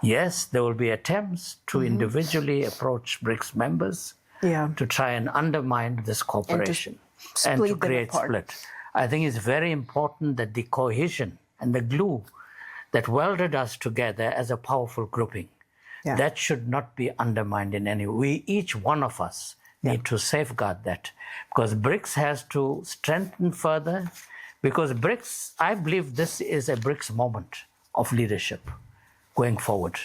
Yes, there will be attempts to individually approach BRICS members to try and undermine this cooperation and to create split. I think it's very important that the cohesion and the glue that welded us together as a powerful grouping, that should not be undermined in any way. Each one of us need to safeguard that, because BRICS has to strengthen further, because BRICS, I believe this is a BRICS moment of leadership going forward.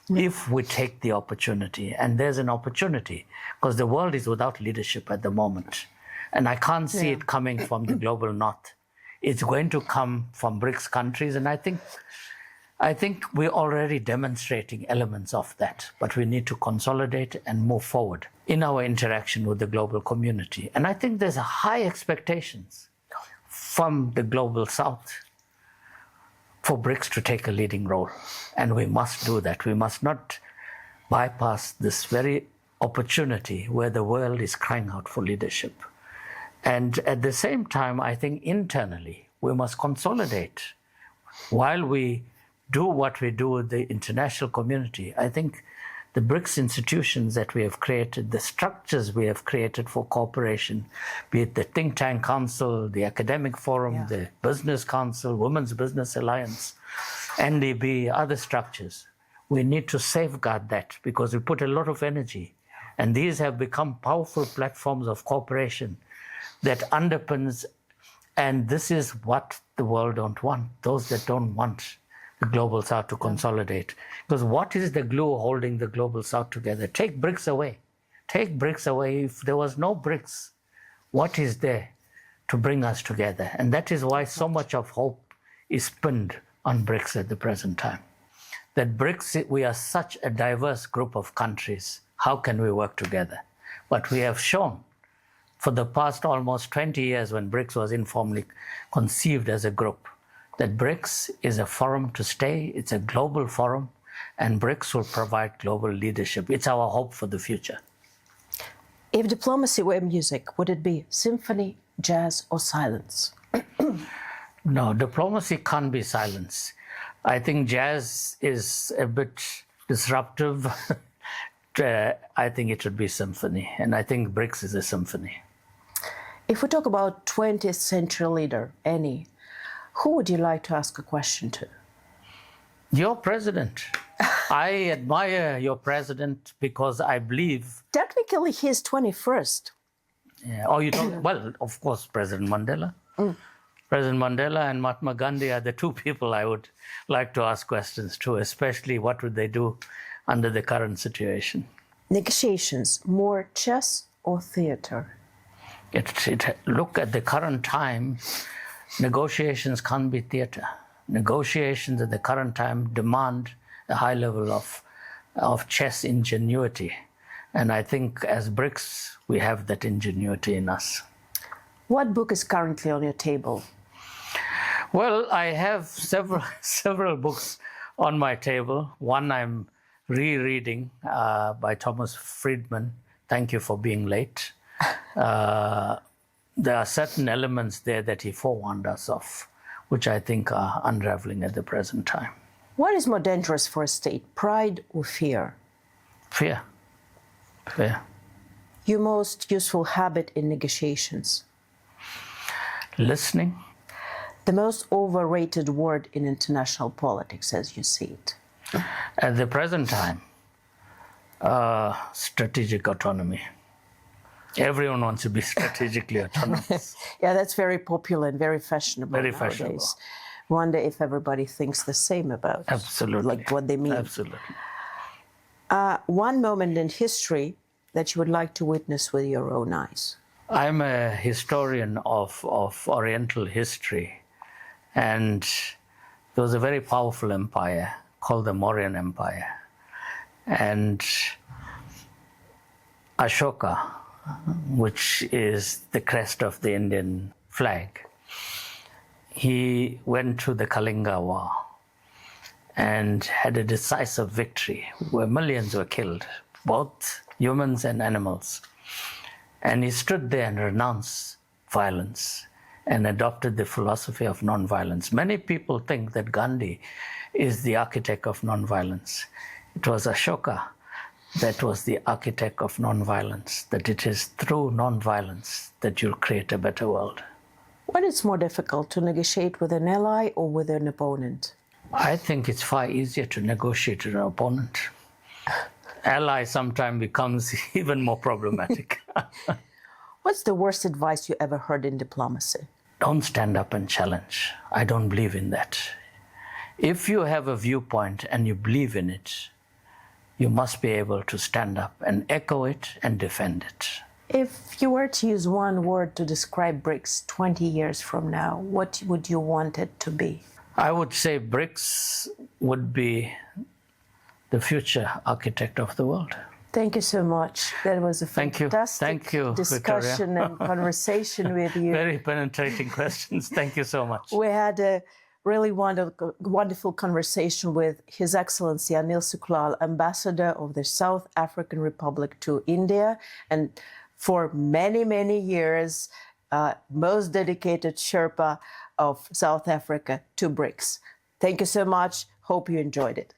If we take the opportunity, and there's an opportunity, because the world is without leadership at the moment, and I can't see it coming from the global north. It's going to come from BRICS countries, and I think we're already demonstrating elements of that, but we need to consolidate and move forward in our interaction with the global community. And I think there's high expectations from the global south for BRICS to take a leading role. And we must do that. We must not bypass this very opportunity where the world is crying out for leadership. And at the same time, I think internally, we must consolidate. While we do what we do with the international community, I think the BRICS institutions that we have created, the structures we have created for cooperation, be it the Think Tank Council, the Academic Forum, the Business Council, Women's Business Alliance, NDB, other structures, we need to safeguard that, because we put a lot of energy. And these have become powerful platforms of cooperation that underpins, and this is what the world don't want, those that don't want the global south to consolidate. Because what is the glue holding the global south together? Take BRICS away. Take BRICS away. If there was no BRICS, what is there to bring us together? And that is why so much of hope is pinned on BRICS at the present time. That BRICS, we are such a diverse group of countries. How can we work together? But we have shown for the past almost 20 years, when BRICS was informally conceived as a group, that BRICS is a forum to stay, it's a global forum, and BRICS will provide global leadership. It's our hope for the future. If diplomacy were music, would it be symphony, jazz, or silence? No, diplomacy can't be silence. I think jazz is a bit disruptive. I think it should be symphony, and I think BRICS is a symphony. If we talk about 20th century leader, any, Who would you like to ask a question to? Your president. I admire your president because I believe... Technically, he is 21st. Yeah. Oh, you don't... Well, of course, President Mandela. President Mandela and Mahatma Gandhi are the two people I would like to ask questions to, especially what would they do under the current situation. Negotiations, more chess or theater? Look at the current time, negotiations can't be theater. Negotiations at the current time demand a high level of chess ingenuity. And I think as BRICS, we have that ingenuity in us. What book is currently on your table? Well, I have several books on my table. One I'm rereading by Thomas Friedman. Thank you for being late. There are certain elements there that he forewarned us of, which I think are unraveling at the present time. What is more dangerous for a state, pride or fear? Fear. Fear. Your most useful habit in negotiations? Listening. The most overrated word in international politics as you see it? At the present time, strategic autonomy. Everyone wants to be strategically autonomous. Yeah, that's very popular and very fashionable Very nowadays. fashionable. Wonder if everybody thinks the same about Absolutely. like what they mean. Absolutely. One moment in history that you would like to witness with your own eyes? I'm a historian of Oriental history, and there was a very powerful empire called the Mauryan Empire. And Ashoka, which is the crest of the Indian flag, he went to the Kalinga War and had a decisive victory where millions were killed, both humans and animals. And he stood there and renounced violence and adopted the philosophy of nonviolence. Many people think that Gandhi is the architect of nonviolence. It was Ashoka that was the architect of nonviolence, that it is through nonviolence that you'll create a better world. What is more difficult, to negotiate with an ally or with an opponent? I think it's far easier to negotiate with an opponent. Ally sometimes becomes even more problematic. What's the worst advice you ever heard in diplomacy? Don't stand up and challenge. I don't believe in that. If you have a viewpoint and you believe in it, you must be able to stand up and echo it and defend it. If you were to use one word to describe BRICS 20 years from now, what would you want it to be? I would say BRICS would be the future architect of the world. Thank you so much. That was a fantastic Thank you, discussion Victoria. and conversation with you. Very penetrating questions. Thank you so much. We had a really wonderful conversation with His Excellency Anil Sooklal, Ambassador of the South African Republic to India, and for many, many years, most dedicated Sherpa of South Africa to BRICS. Thank you so much. Hope you enjoyed it.